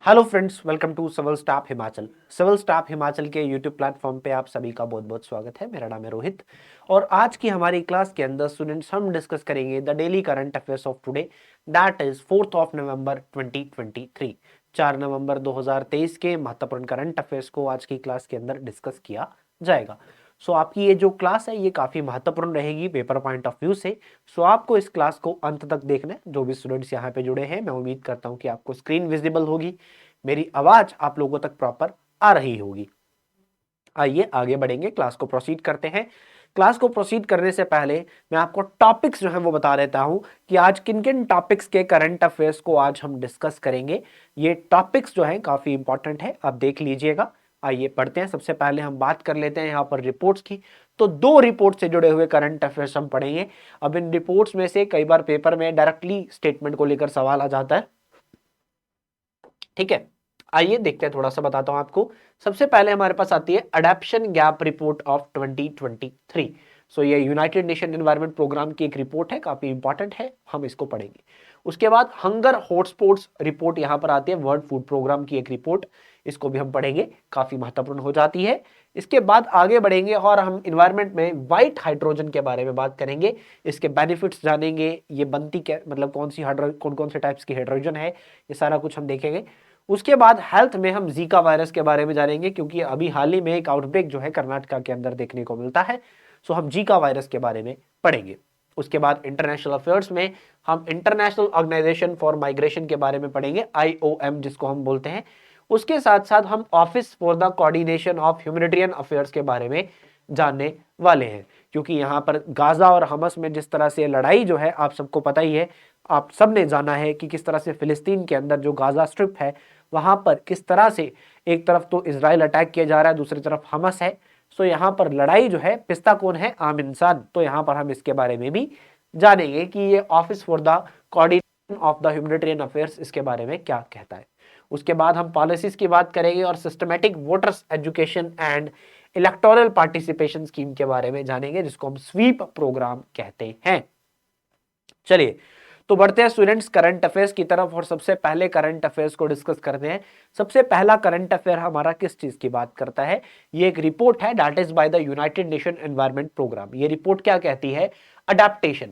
Hello friends, welcome to civil staff Himachal. Civil staff Himachal के YouTube platform पे आप सभी का बहुत बहुत स्वागत है। मेरा नाम है रोहित और आज की हमारी क्लास के अंदर स्टूडेंट्स हम डिस्कस करेंगे the daily current affairs of today, that is 4 नवंबर 2023। 4 नवंबर 2023 के महत्वपूर्ण करंट अफेयर्स को आज की क्लास के अंदर डिस्कस किया जाएगा। सो आपकी ये जो क्लास है ये काफ़ी महत्वपूर्ण रहेगी पेपर पॉइंट ऑफ व्यू से। सो आपको इस क्लास को अंत तक देखना है। जो भी स्टूडेंट्स यहाँ पे जुड़े हैं, मैं उम्मीद करता हूँ कि आपको स्क्रीन विजिबल होगी, मेरी आवाज आप लोगों तक प्रॉपर आ रही होगी। आइए आगे बढ़ेंगे, क्लास को प्रोसीड करते हैं। क्लास को प्रोसीड करने से पहले मैं आपको टॉपिक्स जो है वो बता देता हूं कि आज किन किन टॉपिक्स के करंट अफेयर्स को आज हम डिस्कस करेंगे। ये टॉपिक्स जो है काफी इंपॉर्टेंट है, आप देख लीजिएगा। आइए पढ़ते हैं। सबसे पहले हम बात कर लेते हैं यहाँ पर रिपोर्ट्स की। तो दो रिपोर्ट से जुड़े हुए करंट अफेयर्स हम पढ़ेंगे। अब इन रिपोर्ट्स में से कई बार पेपर में डायरेक्टली स्टेटमेंट को लेकर सवाल आ जाता है, ठीक है। आइए देखते हैं, थोड़ा सा बताता हूं आपको। सबसे पहले हमारे पास आती है अडैप्शन गैप रिपोर्ट ऑफ 2023। सो ये यूनाइटेड नेशन एनवायरनमेंट प्रोग्राम की एक रिपोर्ट है, काफी इंपॉर्टेंट है, हम इसको पढ़ेंगे। उसके बाद हंगर हॉटस्पॉट्स रिपोर्ट यहां पर आती है, वर्ल्ड फूड प्रोग्राम की एक रिपोर्ट, इसको भी हम पढ़ेंगे, काफी महत्वपूर्ण हो जाती है। इसके बाद आगे बढ़ेंगे और हम इन्वायरमेंट में व्हाइट हाइड्रोजन के बारे में बात करेंगे, इसके बेनिफिट्स जानेंगे, ये बनती क्या मतलब कौन कौन से टाइप्स की हाइड्रोजन है, ये सारा कुछ हम देखेंगे। उसके बाद हेल्थ में हम जीका वायरस के बारे में जानेंगे, क्योंकि अभी हाल ही में एक आउटब्रेक जो है कर्नाटका के अंदर देखने को मिलता है। सो हम जीका वायरस के बारे में पढ़ेंगे। उसके बाद इंटरनेशनल अफेयर्स में हम इंटरनेशनल ऑर्गेनाइजेशन फॉर माइग्रेशन के बारे में पढ़ेंगे, IOM जिसको हम बोलते हैं। उसके साथ साथ हम office for the coordination of humanitarian affairs के बारे में जानने वाले हैं, क्योंकि यहाँ पर गाजा और हमस में जिस तरह से लड़ाई जो है आप सबको पता ही है, आप सब ने जाना है कि किस तरह से फिलिस्तीन के अंदर जो गाजा स्ट्रिप है वहां पर किस तरह से एक तरफ तो इसराइल अटैक किया जा रहा है, दूसरी तरफ हमस है। सो यहाँ पर लड़ाई जो है, पिस्ता कौन है? आम इंसान। तो यहाँ पर हम इसके बारे में भी जानेंगे कि ये office for the coordination of the humanitarian affairs इसके बारे में क्या कहता है। उसके बाद हम पॉलिसीज की बात करेंगे और systematic voters education and electoral participation scheme के बारे में जानेंगे, जिसको हम स्वीप प्रोग्राम कहते हैं। चलिए तो बढ़ते हैं स्टूडेंट्स करंट अफेयर्स की तरफ और सबसे पहले करंट अफेयर्स को डिस्कस करते हैं। सबसे पहला करंट अफेयर हमारा किस चीज की बात करता है? ये एक रिपोर्ट है, that is by the United Nation Environment Programme. ये रिपोर्ट क्या कहती है? अडेप्टेशन,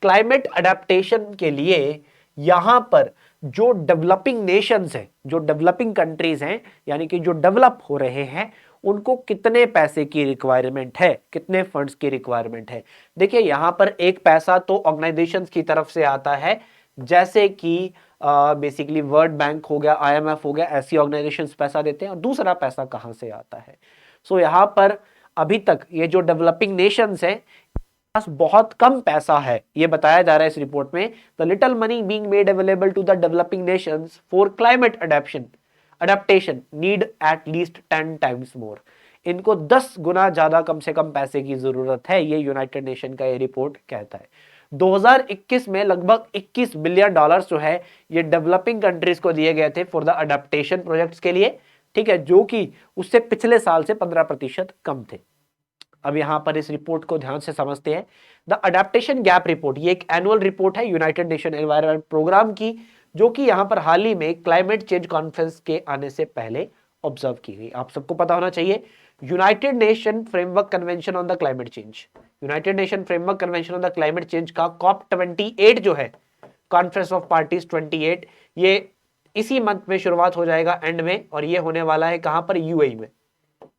क्लाइमेट अडेप्टेशन के लिए यहां पर जो डेवलपिंग नेशंस हैं, जो डेवलपिंग कंट्रीज हैं, यानी कि जो डेवलप हो रहे हैं, उनको कितने पैसे की रिक्वायरमेंट है, कितने फंड्स की रिक्वायरमेंट है। देखिए यहां पर एक पैसा तो ऑर्गेनाइजेशंस की तरफ से आता है, जैसे कि बेसिकली वर्ल्ड बैंक हो गया, IMF हो गया, ऐसी ऑर्गेनाइजेशंस पैसा देते हैं। और दूसरा पैसा कहां से आता है? सो यहां पर अभी तक ये जो डेवलपिंग नेशंस हैं पास बहुत कम पैसा है, ये बताया जा रहा है इस रिपोर्ट में। The little money being made available to the developing nations for climate adaptation need at least 10 times more. इनको 10 गुना ज्यादा कम से कम पैसे की जरूरत है, ये यूनाइटेड नेशन का ये रिपोर्ट कहता है। 2021 में लगभग 21 बिलियन डॉलर्स जो है ये डेवलपिंग कंट्रीज को दिए गए थे फॉर द अडेप्टेशन प्रोजेक्ट्स के लिए, ठीक है, जो कि उससे पिछले साल से 15% कम थे। अब यहां पर इस रिपोर्ट को ध्यान से समझते हैं। द अडेप्टेशन गैप रिपोर्ट, ये एक एनुअल रिपोर्ट है यूनाइटेड नेशन एनवायरनमेंट प्रोग्राम की, जो कि यहां पर हाल ही में क्लाइमेट चेंज कॉन्फ्रेंस के आने से पहले ऑब्जर्व की गई। आप सबको पता होना चाहिए, United nation framework convention on the climate change, United nation framework convention on the climate change का COP28 जो है, कॉन्फ्रेंस ऑफ पार्टीज 28, ये इसी मंथ में शुरुआत हो जाएगा एंड में, और ये होने वाला है कहां पर? UAE में।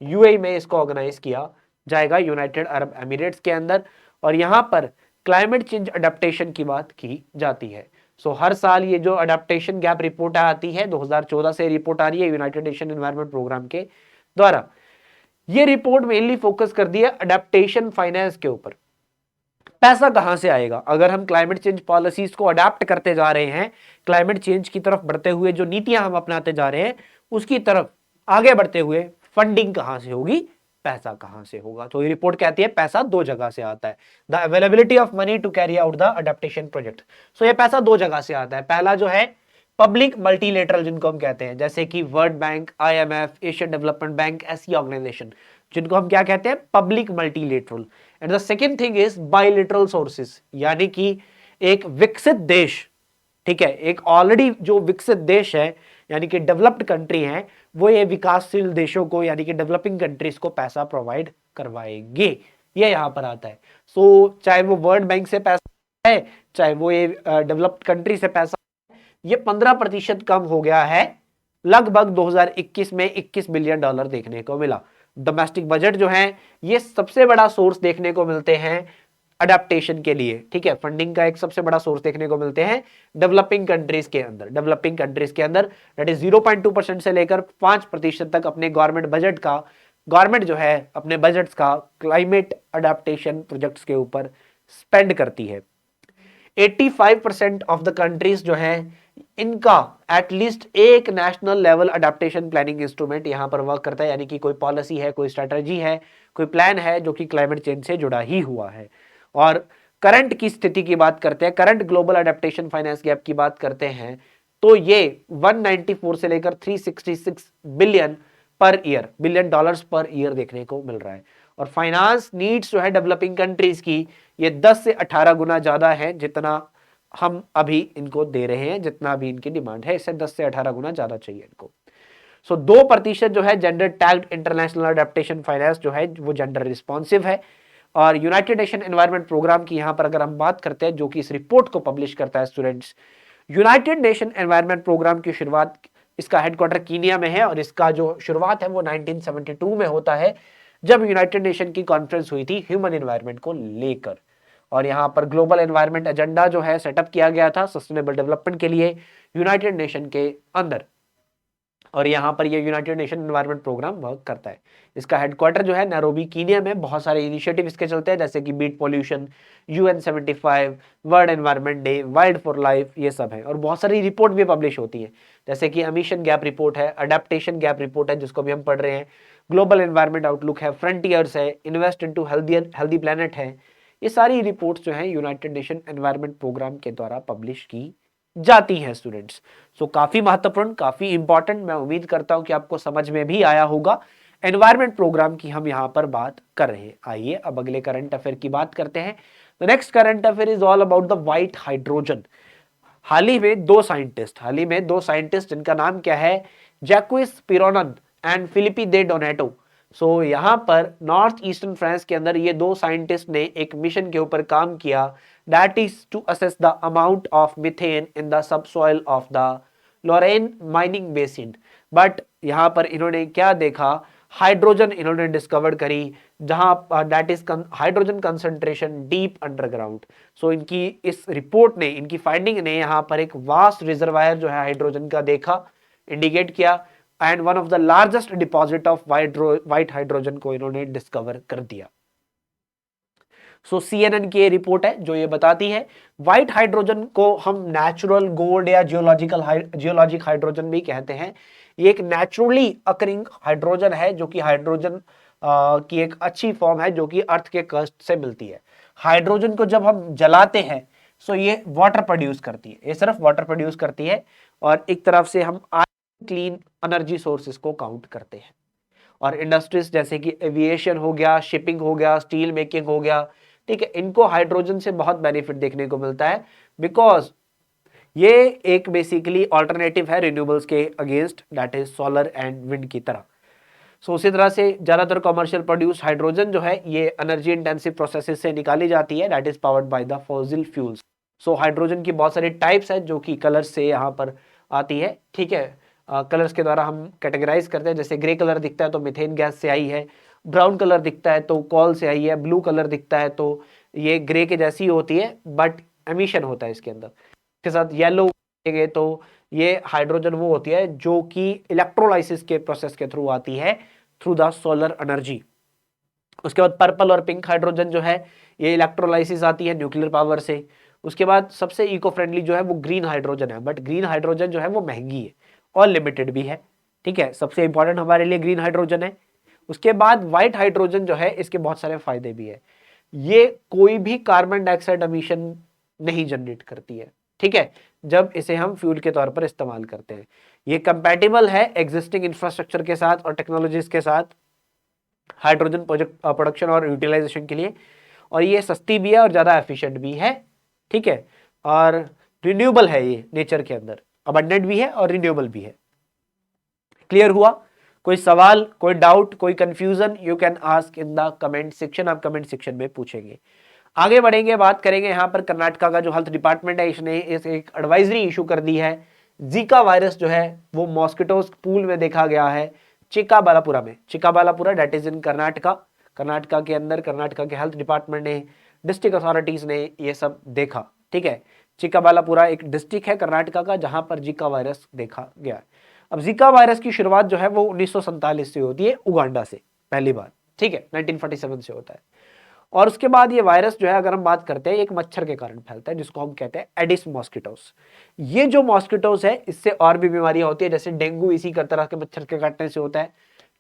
UAE में इसको ऑर्गेनाइज किया जाएगा, यूनाइटेड अरब एमिरेट्स के अंदर। और यहां पर क्लाइमेट चेंज अडेप्टेशन की बात की जाती है। सो हर साल ये जो अडेप्टेशन गैप रिपोर्ट आती है, 2014 से रिपोर्ट आ रही है यूनाइटेड नेशन एनवायरनमेंट प्रोग्राम के द्वारा। ये रिपोर्ट मेनली फोकस कर दी है अडेप्टेशन फाइनेंस के ऊपर। पैसा कहां से आएगा? अगर हम क्लाइमेट चेंज पॉलिसीज को अडेप्ट करते जा रहे हैं, क्लाइमेट चेंज की तरफ बढ़ते हुए जो नीतियां हम अपनाते जा रहे हैं उसकी तरफ आगे बढ़ते हुए फंडिंग कहां से होगी, पैसा कहां से होगा? तो ये रिपोर्ट कहती है पैसा दो जगह से आता है। The availability of money to carry out the adaptation project. So ये पैसा दो जगह से आता है। पहला जो है पब्लिक मल्टीलेटरल, जिनको हम कहते हैं, जैसे कि world bank, IMF, Asian development bank, ऐसी ऑर्गेनाइजेशन जिनको हम क्या कहते हैं? Public multilateral. And the second thing is bilateral sources, यानी कि एक विकसित देश, ठीक है, एक ऑलरेडी जो विकसित देश है यानी कि डेवलप्ड कंट्री हैं, वो ये विकासशील देशों को यानी कि डेवलपिंग कंट्रीज को पैसा प्रोवाइड करवाएंगे, ये यहाँ पर आता है। सो चाहे वो वर्ल्ड बैंक से पैसा है, चाहे वो ये डेवलप्ड कंट्री से पैसा, ये 15% कम हो गया है। लगभग 2021 में 21 बिलियन डॉलर देखने को मिला। डोमेस्टिक बजट जो है ये सबसे बड़ा सोर्स देखने को मिलते हैं अडेप्टेशन के लिए, ठीक है, फंडिंग का एक सबसे बड़ा सोर्स देखने को मिलते हैं डेवलपिंग कंट्रीज के अंदर। डेवलपिंग कंट्रीज के अंदर दैट इज 0.2% से लेकर 5% तक अपने गवर्नमेंट जो है अपने बजट्स का क्लाइमेट अडेप्टेशन प्रोजेक्ट्स के ऊपर स्पेंड करती है। 85% ऑफ द कंट्रीज जो है इनका एटलीस्ट एक national level adaptation planning instrument यहां पर वर्क करता है, यानी कि कोई पॉलिसी है, कोई स्ट्रेटजी है, कोई प्लान है जो कि क्लाइमेट चेंज से जुड़ा ही हुआ है। और करंट की स्थिति की बात करते हैं, current global adaptation finance gap की बात करते हैं, तो ये 194 से लेकर 366 बिलियन डॉलर्स पर ईयर देखने को मिल रहा है। और फाइनेंस नीड्स जो है डेवलपिंग कंट्रीज की ये 10 से 18 गुना ज्यादा है जितना हम अभी इनको दे रहे हैं, जितना अभी इनकी डिमांड है, इससे 10 से 18 गुना ज्यादा चाहिए इनको। सो 2% जो है gender tagged international adaptation finance जो है वो जेंडर रिस्पॉन्सिव है। और यूनाइटेड नेशन एनवायरनमेंट प्रोग्राम की यहां पर अगर हम बात करते हैं, जो कि इस रिपोर्ट को पब्लिश करता है students, United Nation Environment Programme की शुरुआत, इसका हेडक्वार्टर कीनिया में है और इसका जो शुरुआत है वो 1972 में होता है, जब यूनाइटेड नेशन की कॉन्फ्रेंस हुई थी ह्यूमन एनवायरनमेंट को लेकर। और यहां पर ग्लोबल एनवायरनमेंट एजेंडा जो है सेटअप किया गया था सस्टेनेबल डेवलपमेंट के लिए यूनाइटेड नेशन के अंदर, और यहां पर ये United Nation Environment Programme work करता है। इसका हेडक्वार्टर जो है नैरोबी कीनिया में। बहुत सारे इनिशिएटिव इसके चलते हैं, जैसे कि beat pollution, UN 75, world environment day, wild for life, ये सब है। और बहुत सारी रिपोर्ट भी पब्लिश होती है, जैसे कि एमिशन गैप रिपोर्ट है, अडेप्टेशन गैप रिपोर्ट है जिसको भी हम पढ़ रहे हैं, ग्लोबल एनवायरनमेंट आउटलुक है, फ्रंटियर्स है, इन्वेस्ट इनटू हेल्दी प्लेनेट है। ये सारी रिपोर्ट्स जो है यूनाइटेड नेशन एनवायरनमेंट प्रोग्राम के द्वारा पब्लिश की जाती हैं स्टूडेंट्स। सो काफी महत्वपूर्ण, काफी इंपॉर्टेंट, मैं उम्मीद करता हूं कि आपको समझ में भी आया होगा। एनवायरनमेंट प्रोग्राम की हम यहां पर बात कर रहे हैं। आइए अब अगले करंट अफेयर की बात करते हैं। The next current affair is all about the white hydrogen. हाल ही में दो साइंटिस्ट जिनका नाम क्या है, जैक्विस पिरोनन एंड फिलिपी दे डोनेटो। सो यहां पर नॉर्थ ईस्टर्न फ्रांस के अंदर ये दो साइंटिस्ट ने एक मिशन के ऊपर काम किया, that is to assess the amount of methane in the subsoil of the Lorraine mining basin. But यहां पर इन्होंने क्या देखा, हाइड्रोजन इन्होंने डिस्कवर करी, जहां that is hydrogen concentration deep underground. So इनकी इस रिपोर्ट ने, इनकी फाइंडिंग ने यहां पर एक वास्ट रिजर्वायर जो है हाइड्रोजन का देखा, इंडिकेट किया, and one of the largest deposit of white hydrogen को इन्होंने डिस्कवर कर दिया। सो CNN की ये रिपोर्ट है जो ये बताती है व्हाइट हाइड्रोजन को हम नेचुरल गोल्ड या जियोलॉजिक हाइड्रोजन भी कहते हैं। ये एक नेचुरली अकरिंग हाइड्रोजन है जो कि हाइड्रोजन की एक अच्छी फॉर्म है जो कि अर्थ के क्रस्ट से मिलती है। हाइड्रोजन को जब हम जलाते हैं सो ये वाटर प्रोड्यूस करती है, ये सिर्फ वाटर प्रोड्यूस करती है, और एक तरफ से हम क्लीन एनर्जी सोर्सेस को काउंट करते हैं। और इंडस्ट्रीज जैसे कि एविएशन हो गया, शिपिंग हो गया, स्टील मेकिंग हो गया, ठीक है, इनको हाइड्रोजन से बहुत बेनिफिट देखने को मिलता है, बिकॉज ये एक बेसिकली ऑल्टरनेटिव है रिन्यूएबल्स के against, that is solar and wind की तरह। सो उसी तरह से ज्यादातर कमर्शियल प्रोड्यूस हाइड्रोजन जो है ये एनर्जी इंटेंसिव प्रोसेसेस से निकाली जाती है, that is powered by the fossil fuels. So hydrogen की बहुत सारी टाइप्स है जो कि कलर से यहाँ पर आती है, ठीक है, कलर्स के द्वारा हम कैटेगराइज करते हैं। जैसे ग्रे कलर दिखता है तो मीथेन गैस से आई है, ब्राउन कलर दिखता है तो कॉल से आई है, ब्लू कलर दिखता है तो ये ग्रे के जैसी होती है बट एमिशन होता है इसके अंदर। इसके साथ येलो देखेंगे तो ये हाइड्रोजन वो होती है जो कि इलेक्ट्रोलाइसिस के प्रोसेस के थ्रू आती है, थ्रू द सोलर एनर्जी। उसके बाद पर्पल और पिंक हाइड्रोजन जो है ये इलेक्ट्रोलाइसिस आती है न्यूक्लियर पावर से। उसके बाद सबसे इको फ्रेंडली जो है वो ग्रीन हाइड्रोजन है, बट ग्रीन हाइड्रोजन जो है वो महंगी है और लिमिटेड भी है, ठीक है, सबसे इंपॉर्टेंट हमारे लिए ग्रीन हाइड्रोजन है। उसके बाद व्हाइट हाइड्रोजन जो है इसके बहुत सारे फायदे भी है, ये कोई भी कार्बन डाइऑक्साइड एमिशन नहीं जनरेट करती है, ठीक है, जब इसे हम फ्यूल के तौर पर इस्तेमाल करते हैं। ये कंपैटिबल है एग्जिस्टिंग इंफ्रास्ट्रक्चर के साथ और टेक्नोलॉजीज के साथ हाइड्रोजन प्रोडक्शन और यूटिलाइजेशन के लिए, और ये सस्ती भी है और ज्यादा एफिशिएंट भी है, ठीक है, और रिन्यूएबल है, ये नेचर के अंदर अबंडेंट भी है और रिन्यूएबल भी है। क्लियर हुआ? कोई सवाल, कोई डाउट, कोई confusion, you can ask in the comment section, आप कमेंट सेक्शन में पूछेंगे। आगे बढ़ेंगे, बात करेंगे यहाँ पर कर्नाटका का जो हेल्थ डिपार्टमेंट है, इसने इस एक एडवाइजरी इशू कर दी है। जीका वायरस जो है वो मॉस्किटोस पूल में देखा गया है चिकाबालापुरा में। Chikkaballapura that is in Karnataka. Karnataka के अंदर कर्नाटका के हेल्थ डिपार्टमेंट ने, डिस्ट्रिक्ट अथॉरिटीज ने ये सब देखा। ठीक है, चिकाबालापुरा एक डिस्ट्रिक्ट है कर्नाटका का जहां पर जीका वायरस देखा गया। अब जीका वायरस की शुरुआत जो है वो 1947 से होती है, उगांडा से पहली बार। ठीक है, 1947 से होता है। और उसके बाद ये वायरस जो है, अगर हम बात करते हैं, एक मच्छर के कारण फैलता है जिसको हम कहते हैं एडिस मॉस्किटोस। ये जो मॉस्किटोस है, इससे और भी बीमारियां होती है, जैसे डेंगू इसी तरह के मच्छर के काटने से होता है,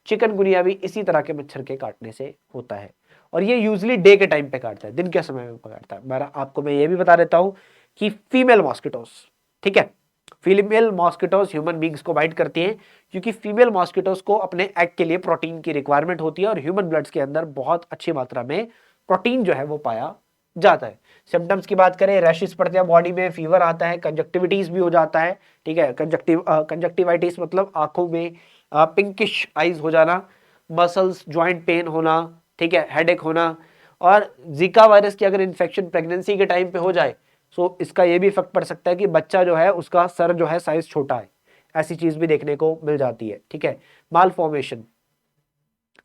चिकनगुनिया भी इसी तरह के मच्छर के काटने से होता है। और ये यूजली डे के टाइम पे काटता है, दिन के समय में काटता है। आपको मैं ये भी बता देता हूं कि फीमेल मॉस्किटोस, ठीक है, फीमेल मॉस्किटोस ह्यूमन बींग्स को बाइट करती हैं, क्योंकि फीमेल मॉस्किटोस को अपने एग के लिए प्रोटीन की रिक्वायरमेंट होती है और ह्यूमन ब्लड्स के अंदर बहुत अच्छी मात्रा में प्रोटीन जो है वो पाया जाता है। सिम्टम्स की बात करें, रैशेस पड़ते हैं बॉडी में, फीवर आता है, कंजक्टिविटीज भी हो जाता है। ठीक है, कंजक्टिवाइटिस मतलब आंखों में पिंकिश आईज हो जाना, मसल्स ज्वाइंट पेन होना, ठीक है, हेडेक होना। और जीका वायरस की अगर इन्फेक्शन प्रेगनेंसी के टाइम पे हो जाए तो इसका ये भी इफेक्ट पड़ सकता है कि बच्चा जो है उसका सर जो है साइज छोटा है, ऐसी चीज भी देखने को मिल जाती है। ठीक है, माल फॉर्मेशन।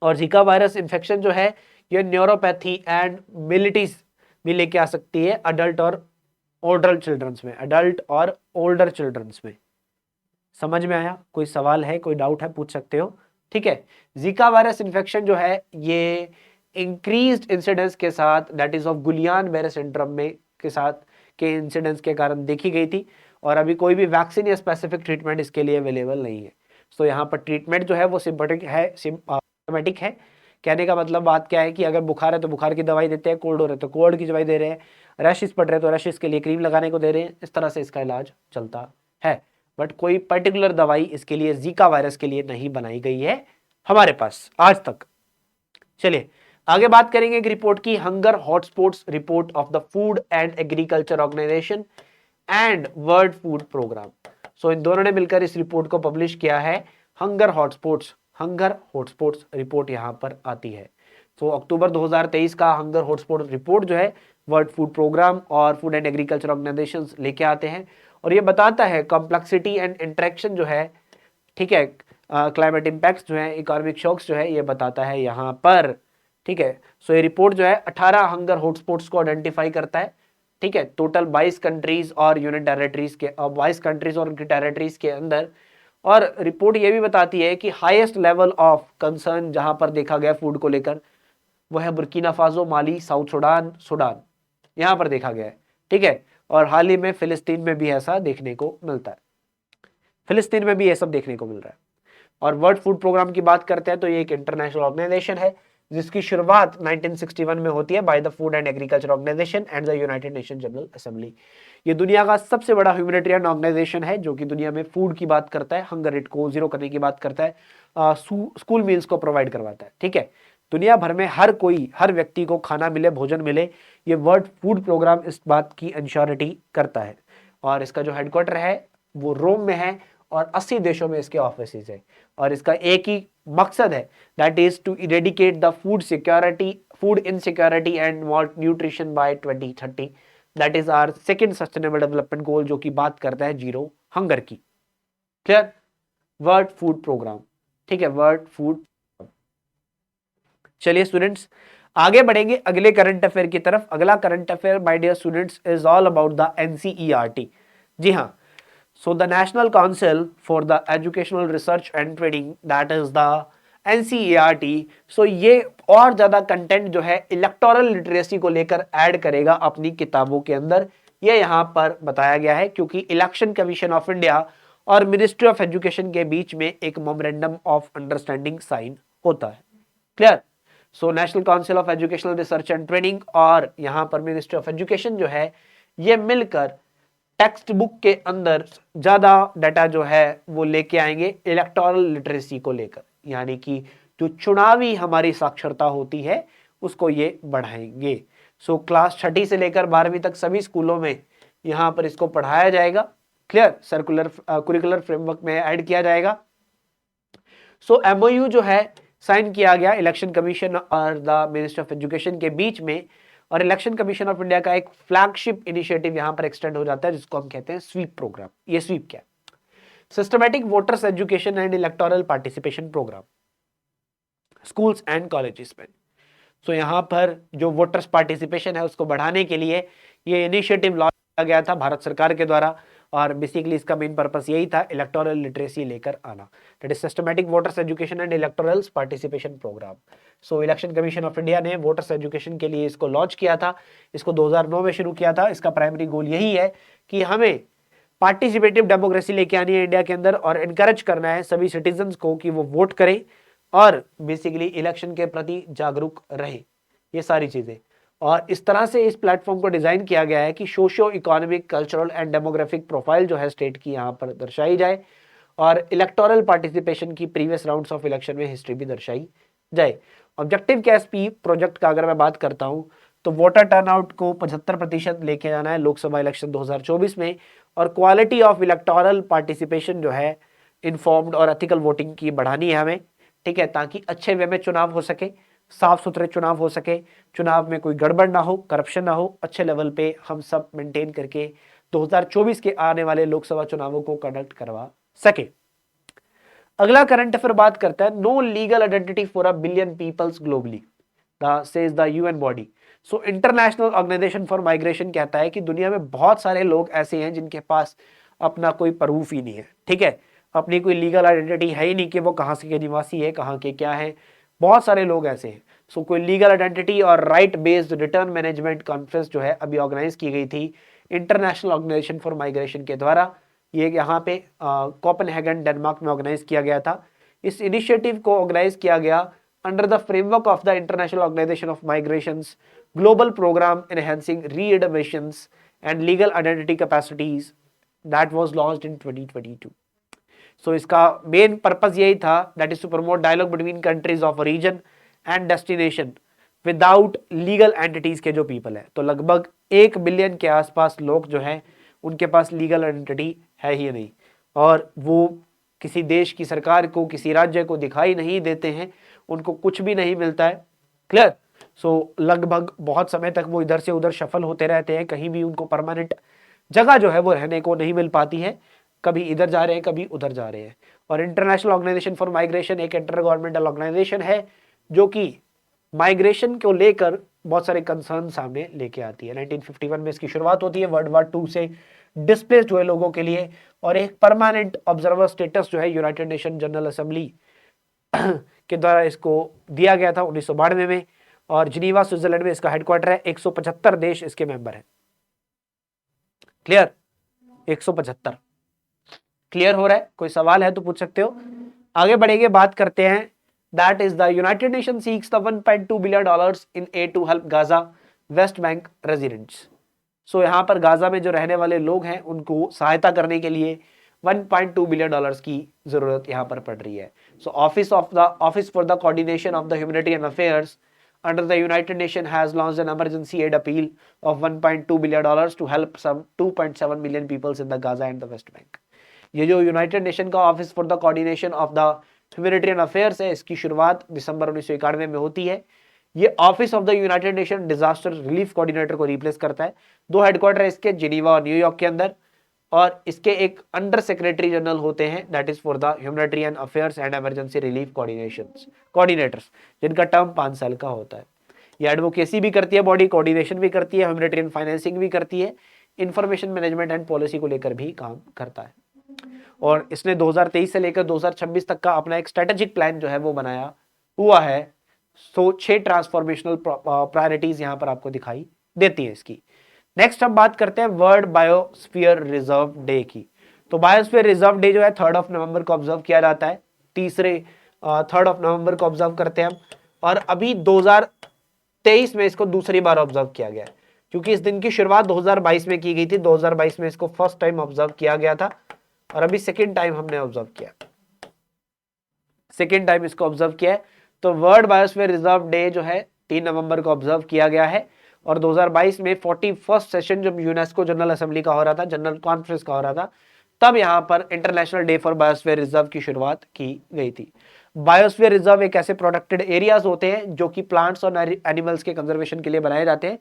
और जीका वायरस इन्फेक्शन जो है ये न्यूरोपैथी एंड मिलिटीज भी लेके आ सकती है अडल्ट और ओल्डर चिल्ड्रंस में, अडल्ट और ओल्डर चिल्ड्रंस में। समझ में आया? कोई सवाल है, कोई डाउट है, पूछ सकते हो। ठीक है, जीका वायरस इन्फेक्शन जो है ये इंक्रीज्ड इंसिडेंस के साथ, दैट इज ऑफ गुलियान बेरे सिंड्रोम में के साथ के इंसिडेंस के कारण देखी गई थी, और अभी कोई भी वैक्सीन या स्पेसिफिक ट्रीटमेंट इसके लिए अवेलेबल नहीं है। तो यहाँ पर ट्रीटमेंट जो है वो सिम्पटोमेटिक है। कहने का मतलब बात क्या है कि अगर बुखार है तो बुखार की दवाई देते हैं, कोल्ड हो रहा है तो कोल्ड की दवाई दे रहे हैं, रैशेस पड़ रहे हैं तो रैशेस के लिए क्रीम लगाने को दे रहे हैं। इस तरह से इसका इलाज चलता है, बट कोई पर्टिकुलर दवाई इसके लिए, जीका वायरस के लिए नहीं बनाई गई है हमारे पास आज तक। चलिए आगे बात करेंगे एक रिपोर्ट की, hunger hotspots report of the food and agriculture organisation and world food programme. So इन दोनों ने मिलकर इस रिपोर्ट को पब्लिश किया है, हंगर हॉटस्पॉट्स रिपोर्ट यहां पर आती है। तो अक्टूबर 2023 का हंगर हॉटस्पॉट रिपोर्ट जो है वर्ल्ड फूड प्रोग्राम और फूड एंड एग्रीकल्चर ऑर्गेनाइजेशंस लेके आते हैं, और ये बताता है कॉम्प्लेक्सिटी एंड इंटरेक्शन जो है, ठीक है, क्लाइमेट इंपैक्ट्स जो है, इकोनॉमिक शॉक्स जो है, ये बताता है यहाँ पर। ठीक है, सो ये रिपोर्ट जो है 18 हंगर हॉटस्पॉट्स को आइडेंटिफाई करता है। ठीक है, टोटल 22 कंट्रीज और यूनियन टेरिटरीज के, 22 कंट्रीज और उनकी टेरिटरीज के अंदर। और रिपोर्ट ये भी बताती है कि हाईएस्ट लेवल ऑफ कंसर्न जहां पर देखा गया फूड को लेकर वो है बुर्किना फासो, माली, साउथ सुडान यहां पर देखा गया है। ठीक है, और हाल ही में फिलिस्तीन में भी ऐसा देखने को मिलता है, फिलिस्तीन में भी ये सब देखने को मिल रहा है। और वर्ल्ड फूड प्रोग्राम की बात करते हैं तो ये एक इंटरनेशनल ऑर्गेनाइजेशन है जिसकी शुरुआत 1961 में होती है by the food and agriculture organisation and the United Nation General Assembly. ये दुनिया का सबसे बड़ा ह्यूमैनिटेरियन ऑर्गेनाइजेशन है जो कि दुनिया में फूड की बात करता है, हंगर रेट को जीरो करने की बात करता है, स्कूल मील्स को प्रोवाइड करवाता है। ठीक है, दुनिया भर में हर व्यक्ति को खाना मिले, भोजन मिले, ये वर्ल्ड फूड प्रोग्राम इस बात की इंश्योरिटी करता है। और इसका जो हेडक्वार्टर है वो रोम में है और 80 देशों में इसके ऑफिसेज है, और इसका एक ही मकसद है, that is to eradicate the food insecurity and nutrition by 2030। That is our second sustainable development goal, जो कि बात करता है जीरो हंगर की। क्लियर? World food programme. ठीक है, वर्ल्ड फूड। चलिए स्टूडेंट्स आगे बढ़ेंगे अगले करंट अफेयर की तरफ। अगला current affair my dear students is all about the NCERT. जी हाँ, so the National Council for the Educational Research and Training, that is the NCERT, so ये और ज्यादा कंटेंट जो है इलेक्टोरल लिटरेसी को लेकर ऐड करेगा अपनी किताबों के अंदर, ये यहाँ पर बताया गया है, क्योंकि इलेक्शन कमीशन ऑफ इंडिया और मिनिस्ट्री ऑफ एजुकेशन के बीच में एक मेमोरेंडम ऑफ अंडरस्टैंडिंग साइन होता है। Clear? So national council of educational research and training और यहाँ पर मिनिस्ट्री ऑफ एजुकेशन जो है, ये मिलकर टेक्स्ट बुक के अंदर ज्यादा डाटा जो है वो लेके आएंगे इलेक्टोरल लिटरेसी को लेकर, यानी कि जो चुनावी हमारी साक्षरता होती है उसको ये बढ़ाएंगे। सो क्लास 6 से लेकर 12वीं तक सभी स्कूलों में यहाँ पर इसको पढ़ाया जाएगा। क्लियर? सर्कुलर कुरिकुलर फ्रेमवर्क में ऐड किया जाएगा। सो एमओयू जो है साइन किया गया इलेक्शन कमीशन और द मिनिस्ट्री ऑफ एजुकेशन के बीच में, और इलेक्शन कमीशन ऑफ इंडिया का एक फ्लैगशिप इनिशिएटिव यहां पर एक्सटेंड हो जाता है जिसको हम कहते हैं स्वीप प्रोग्राम। ये स्वीप क्या है? Systematic voters education and electoral participation programme, schools and colleges में। सो यहाँ पर जो वोटर्स पार्टिसिपेशन है उसको बढ़ाने के लिए ये इनिशिएटिव लॉन्च किया गया था भारत सरकार के द्वारा, और बेसिकली इसका मेन पर्पस यही था इलेक्टोरल लिटरेसी लेकर आना, that is systematic voters education and electoral participation programme. So election commission of India ने वोटर्स एजुकेशन के लिए इसको लॉन्च किया था, इसको 2009 में शुरू किया था। इसका प्राइमरी गोल यही है कि हमें पार्टिसिपेटिव डेमोक्रेसी लेके आनी है इंडिया के अंदर, और एनकरेज करना है सभी सिटीजन्स को कि वो वोट करें और बेसिकली इलेक्शन के प्रति जागरूक रहे, ये सारी चीजें। और इस तरह से इस प्लेटफॉर्म को डिजाइन किया गया है कि socio economic, cultural and demographic profile जो है स्टेट की यहाँ पर दर्शाई जाए, और इलेक्टोरल पार्टिसिपेशन की प्रीवियस राउंड्स ऑफ इलेक्शन में हिस्ट्री भी दर्शाई जाए। ऑब्जेक्टिव क्या है प्रोजेक्ट का अगर मैं बात करता हूँ तो वोटर टर्नआउट को 75% लेके जाना है लोकसभा इलेक्शन 2024 में, और क्वालिटी ऑफ इलेक्टोरल पार्टिसिपेशन जो है इन्फॉर्म्ड और एथिकल वोटिंग की बढ़ानी है हमें, ठीक है, ताकि अच्छे वे में चुनाव हो सके, साफ सुथरे चुनाव हो सके, चुनाव में कोई गड़बड़ ना हो, करप्शन ना हो, अच्छे लेवल पे हम सब मेंटेन करके 2024 के आने वाले लोकसभा चुनावों को कंडक्ट करवा सके। अगला करंट अफेयर बात करता है no legal identity for a billion peoples globally says the UN body. So international organisation for migration कहता है कि दुनिया में बहुत सारे लोग ऐसे हैं जिनके पास अपना कोई प्रूफ ही नहीं है, ठीक है, अपनी कोई लीगल आइडेंटिटी है ही नहीं कि वो कहाँ से के निवासी है, कहाँ के क्या है, बहुत सारे लोग ऐसे हैं। सो कोई लीगल आइडेंटिटी और right based return management conference जो है अभी ऑर्गेनाइज की गई थी इंटरनेशनल ऑर्गेनाइजेशन फॉर माइग्रेशन के द्वारा, ये यहाँ पे कोपेनहेगन डेनमार्क में ऑर्गेनाइज किया गया था। इस इनिशिएटिव को ऑर्गेनाइज किया गया under the framework of the international organisation of migrations global programme enhancing readmissions and legal identity capacities that was launched in 2022। So इसका मेन पर्पस यही था, that is to promote dialogue between countries of region and destination without legal entities के जो people है। तो लगभग 1 billion के आसपास लोग जो हैं उनके पास लीगल आइडेंटिटी है ही नहीं, और वो किसी देश की सरकार को, किसी राज्य को दिखाई नहीं देते हैं, उनको कुछ भी नहीं मिलता है। क्लियर? सो लगभग बहुत समय तक वो इधर से उधर शफल होते रहते हैं, कहीं भी उनको परमानेंट जगह जो है वो रहने को नहीं मिल पाती है, कभी इधर जा रहे हैं कभी उधर जा रहे हैं। और इंटरनेशनल ऑर्गेनाइजेशन फॉर माइग्रेशन एक इंटर गवर्नमेंटल ऑर्गेनाइजेशन है जो कि माइग्रेशन को लेकर बहुत सारे कंसर्न सामने लेके आती है। 1951 में इसकी शुरुआत होती है वर्ल्ड वार 2 से डिस्प्लेस्ड हुए लोगों के लिए, और एक परमानेंट ऑब्जर्वर स्टेटस जो है यूनाइटेड नेशन जनरल असेंबली के द्वारा इसको दिया गया था 1992 में, और जिनीवा स्विट्जरलैंड में इसका हेडक्वार्टर है। 175 देश इसके मेंबर हैं। क्लियर? 175। क्लियर हो रहा है? कोई सवाल है तो पूछ सकते हो। आगे बढ़ेंगे, बात करते हैं that is the United Nation seeks the $1.2 billion in aid to help Gaza West Bank residents. So यहाँ पर गाजा में जो रहने वाले लोग हैं उनको सहायता करने के लिए $1.2 बिलियन की जरूरत यहाँ पर पड़ रही है। सो office for the coordination of the humanitarian affairs under the United Nations has launched an emergency aid appeal of $1.2 billion to help some 2.7 million people in the Gaza and the West Bank। ये जो United nation का office for the coordination of the humanitarian affairs है, इसकी शुरुआत दिसंबर 1991 में होती है। ये office of the United nation disaster relief coordinator को रिप्लेस करता है। 2 हेडक्वार्टर इसके जिनीवा और न्यूयॉर्क के अंदर, और इसके एक अंडर सेक्रेटरी जनरल होते हैं that is for the humanitarian affairs and emergency relief coordinators, जिनका टर्म 5 साल का होता है। ये एडवोकेसी भी करती है बॉडी, कोऑर्डिनेशन भी करती है, ह्यूमैनिटेरियन फाइनेंसिंग भी करती है, इंफॉर्मेशन मैनेजमेंट एंड पॉलिसी को लेकर भी काम करता है। और इसने 2023 से लेकर 2026 तक का अपना एक स्ट्रेटेजिक प्लान जो है वो बनाया हुआ है। सो 6 ट्रांसफॉर्मेशनल प्रायोरिटीज यहाँ पर आपको दिखाई देती है इसकी। नेक्स्ट हम बात करते हैं वर्ल्ड बायोस्फीयर रिजर्व डे की। तो बायोस्फीयर रिजर्व डे जो है 3 नवंबर को ऑब्जर्व किया जाता है। 3 नवंबर को ऑब्जर्व करते हैं हम, और अभी 2023 में इसको दूसरी बार ऑब्जर्व किया गया है, क्योंकि इस दिन की शुरुआत 2022 में की गई थी। 2022 में इसको फर्स्ट टाइम ऑब्जर्व किया गया था, और अभी सेकेंड टाइम हमने ऑब्जर्व किया, सेकेंड टाइम इसको ऑब्जर्व किया है। तो वर्ल्ड बायोस्फीयर रिजर्व डे जो है 3 नवंबर को ऑब्जर्व किया गया है, और 2022 में 41st सेशन जब यूनेस्को जनरल असेंबली का हो रहा था, जनरल कॉन्फ्रेंस का हो रहा था, तब यहाँ पर international day for biosphere reserve की शुरुआत की गई थी। बायोस्फीयर रिजर्व एक ऐसे प्रोटेक्टेड एरियाज होते हैं जो कि प्लांट्स और एनिमल्स के कंजर्वेशन के लिए बनाए जाते हैं।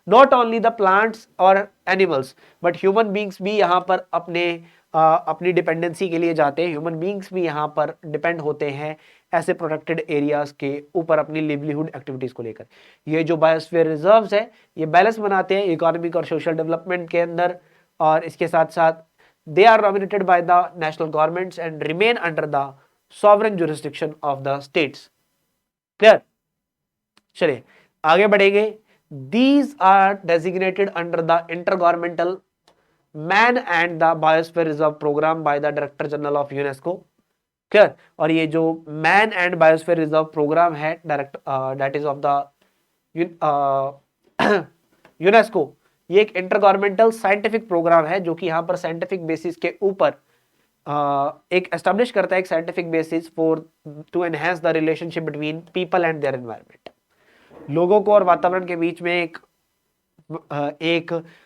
नॉट ओनली द प्लांट्स और एनिमल्स बट ह्यूमन बींग्स भी यहाँ पर अपनी डिपेंडेंसी के लिए जाते हैं। ह्यूमन बींग्स भी यहाँ पर डिपेंड होते हैं ऐसे प्रोटेक्टेड एरियाज के ऊपर अपनी लिवलीहुड एक्टिविटीज को लेकर। ये जो बायोस्फीयर रिजर्व्स है ये बैलेंस बनाते हैं इकोनॉमिक और सोशल डेवलपमेंट के अंदर, और इसके साथ साथ they are nominated by the national governments and remain under the sovereign jurisdiction of the states. Clear? चलिए आगे बढ़ेंगे। These are designated under the Intergovernmental Man and the Biosphere Reserve Program by the Director General of UNESCO। Clear? और ये जो man and biosphere reserve programme है that is of the UNESCO, ये एक inter governmental scientific programme है जो कि यहाँ पर साइंटिफिक बेसिस के ऊपर एक एस्टेब्लिश करता है एक scientific basis for to enhance the relationship between people and their environment. लोगों को और वातावरण के बीच में एक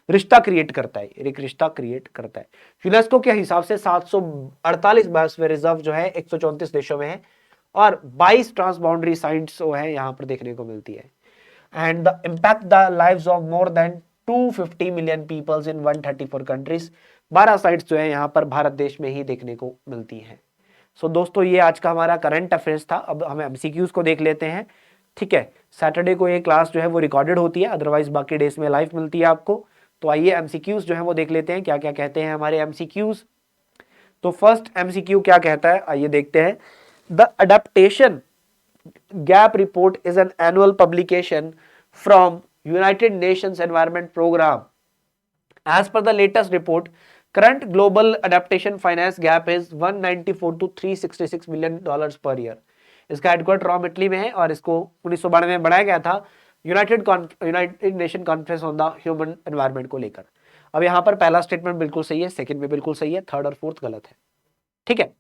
रिश्ता क्रिएट करता है, एक रिश्ता क्रिएट करता है। यूनेस्को के हिसाब से 748 बायोस्फीयर रिजर्व जो है 134 देशों में है और 22 ट्रांसबाउंड्री साइट्स जो है यहाँ पर देखने को मिलती है। And the impact the lives of more than 250 million peoples in 134 countries. 12 sites जो है यहाँ पर भारत देश में ही देखने को मिलती है। सो दोस्तों ये आज का हमारा करंट अफेयर्स था। अब हम एमसीक्यूज को देख लेते हैं। ठीक है, सैटरडे को ये क्लास जो है वो रिकॉर्डेड होती है, अदरवाइज बाकी डेज में लाइव मिलती है आपको। तो आइए एमसीक्यूज जो है वो देख लेते हैं क्या क्या कहते हैं हमारे एमसीक्यूज। तो फर्स्ट एमसीक्यू क्या कहता है, आइए देखते हैं। The adaptation gap report is an annual publication from United Nations Environment Programme. As per the latest report current global adaptation finance gap is 194 to 366 million dollars per year. इसका headquarter Rome Italy में है और इसको 1992 में बनाया गया था United Nation conference on the human environment को लेकर। अब यहाँ पर पहला स्टेटमेंट बिल्कुल सही है, सेकंड में बिल्कुल सही है, थर्ड और फोर्थ गलत है। ठीक है,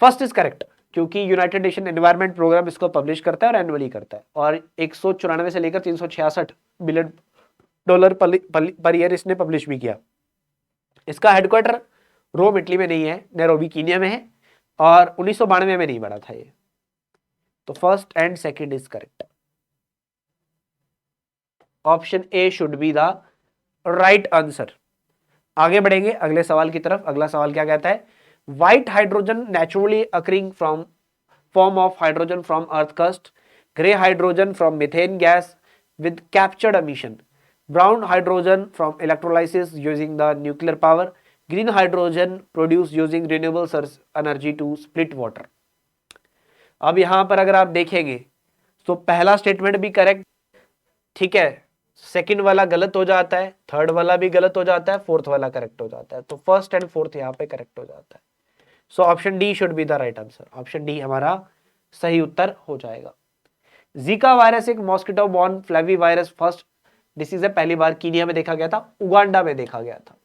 फर्स्ट इज करेक्ट क्योंकि यूनाइटेड नेशन एनवायरनमेंट प्रोग्राम इसको पब्लिश करता है और एनुअली करता है और 194 से लेकर 366 बिलियन डॉलर पर ईयर इसने पब्लिश भी किया। इसका हेडक्वार्टर रोम इटली में नहीं है, नैरोबी कीनिया में है और 1992 में नहीं बना था ये। तो first and second is correct. Option A should be the right answer. आगे बढ़ेंगे अगले सवाल की तरफ। अगला सवाल क्या कहता है, white hydrogen naturally occurring from form of hydrogen from earth crust, grey hydrogen from methane gas with captured emission, brown hydrogen from electrolysis using the nuclear power, green hydrogen produce using renewable source energy to split water. अब यहां पर अगर आप देखेंगे तो पहला statement भी correct, ठीक है, सेकंड वाला गलत हो जाता है, थर्ड वाला भी गलत हो जाता है, फोर्थ वाला करेक्ट हो जाता है। तो फर्स्ट एंड फोर्थ यहां पे करेक्ट हो जाता है। So option D should be the right answer. Option D हमारा सही उत्तर हो जाएगा। जीका वायरस एक mosquito borne flavivirus first disease है, पहली बार कीनिया में देखा गया था, उगांडा में देखा गया था।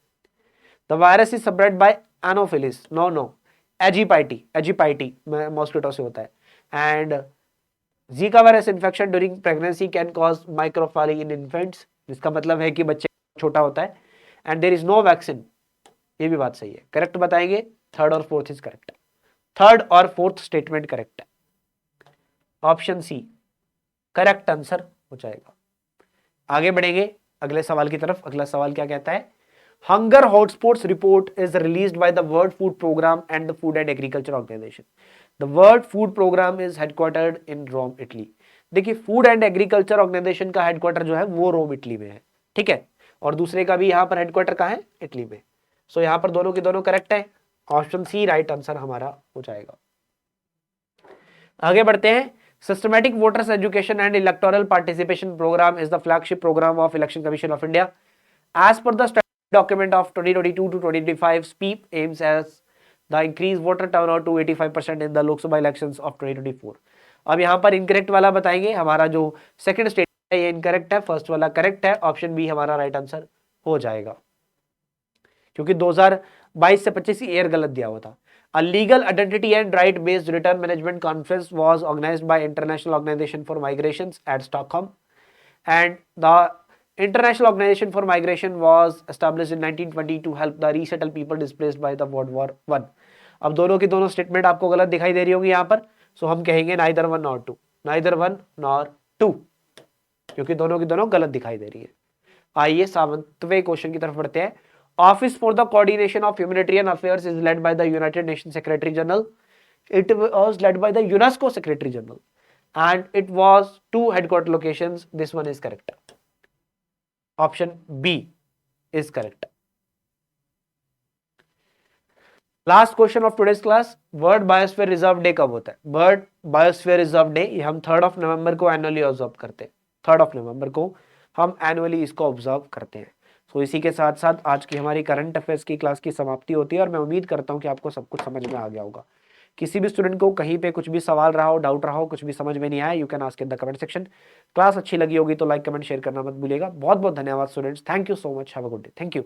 The virus is spread by Anopheles, no, Aegypti mosquito से होता है। And Zika virus infection during pregnancy can cause microcephaly in infants, जिसका मतलब है कि बच्चे छोटा होता है। And there is no vaccine, ये भी बात सही है, करेक्ट बताएंगे। थर्ड और फोर्थ इज करेक्ट, थर्ड और फोर्थ स्टेटमेंट करेक्ट है। ऑप्शन सी करेक्ट आंसर हो जाएगा। आगे बढ़ेंगे अगले सवाल की तरफ। अगला सवाल क्या कहता है, Hunger Hotspots report is released by the World Food Program and the Food and Agriculture Organization. The World Food Program is headquartered in Rome, Italy. देखिए फूड एंड एग्रीकल्चर ऑर्गेनाइजेशन का हेडक्वार्टर जो है वो रोम इटली में है, ठीक है, और दूसरे का भी यहाँ पर हेडक्वार्टर कहाँ है, इटली में। सो यहाँ पर दोनों के दोनों करेक्ट है। ऑप्शन सी राइट आंसर हमारा हो जाएगा। आगे बढ़ते हैं। Systematic voters education and electoral participation programme is the flagship programme of election commission of India. As per the document of 2022 to 2025 SPEEP aims as the increased voter turnout to 85% in the Lok Sabha elections of 2024। अब यहाँ पर incorrect वाला बताएंगे। हमारा जो second state है ये incorrect है, फर्स्ट वाला करेक्ट है। ऑप्शन बी हमारा राइट आंसर हो जाएगा क्योंकि 2022 से 25 ईयर गलत दिया हुआ था। A legal identity and right based return management conference was organized by International Organization for Migrations at Stockholm, and the International Organization for Migration was established in 1920 to help the resettle people displaced by the World War I। अब दोनों की दोनों statement आपको गलत दिखाई दे रही होगी यहाँ पर, सो हम कहेंगे neither one nor two, neither one nor two, क्योंकि दोनों की दोनों गलत दिखाई दे रही है। आइए 7वें क्वेश्चन की तरफ बढ़ते हैं। Office for the coordination of humanitarian affairs is led by the United nation secretary general, it was led by the UNESCO secretary general and it was 2 headquarter locations. This one is correct. Option B is correct. Last question of today's class, world biosphere reserve day कब होता है? World biosphere reserve day ये हम 3 नवंबर को annually observe करते हैं। 3 नवंबर को हम एनुअली इसको ऑब्जर्व करते हैं। सो इसी के साथ साथ आज की हमारी करंट अफेयर्स की क्लास की समाप्ति होती है और मैं उम्मीद करता हूं कि आपको सब कुछ समझ में आ गया होगा। किसी भी स्टूडेंट को कहीं पे कुछ भी सवाल रहा हो, डाउट रहा हो, कुछ भी समझ में नहीं आया, you can ask in the comment section. Class अच्छी लगी होगी तो लाइक कमेंट शेयर करना मत भूलिएगा। बहुत बहुत धन्यवाद students, thank you so much, have a good day, thank you.